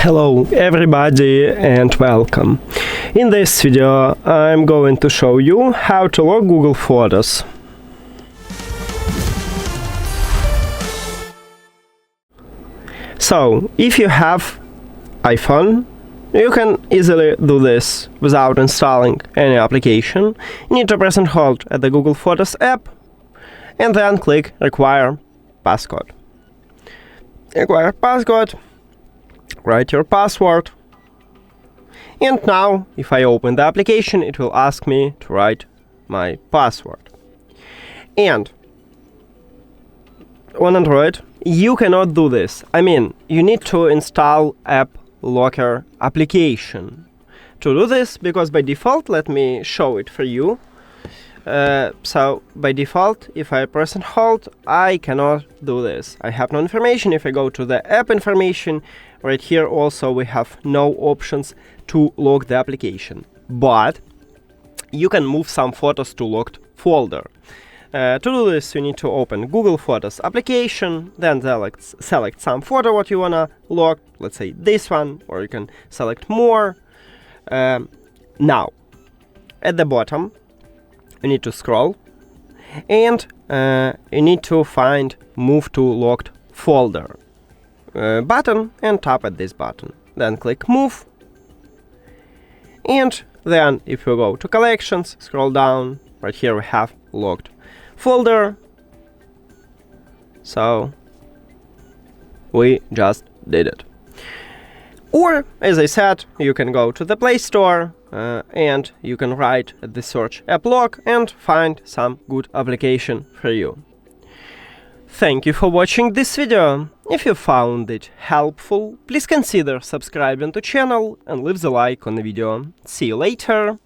Hello everybody and welcome. In this video I'm going to show you how to lock Google Photos. So, if you have iPhone, you can easily do this without installing any application. You need to press and hold at the Google Photos app and then click Require Passcode. Require passcode. Write your password, and now if I open the application it will ask me to write my password. And on Android you cannot do this. I mean, you need to install App Locker application to do this, because by default, let me show it for you. So by default, if I press and hold, I cannot do this. I have no information. If I go to the app information, right here also we have no options to lock the application. But you can move some photos to locked folder. To do this, you need to open Google Photos application, then select some photo what you wanna lock, let's say this one, or you can select more. Now, at the bottom, you need to scroll and you need to find Move to Locked Folder button and tap at this button. Then click Move. And then if you go to Collections, scroll down, right here we have Locked Folder. So we just did it. Or, as I said, you can go to the Play Store and you can write at the search App Lock and find some good application for you. Thank you for watching this video. If you found it helpful, please consider subscribing to channel and leave the like on the video. See you later!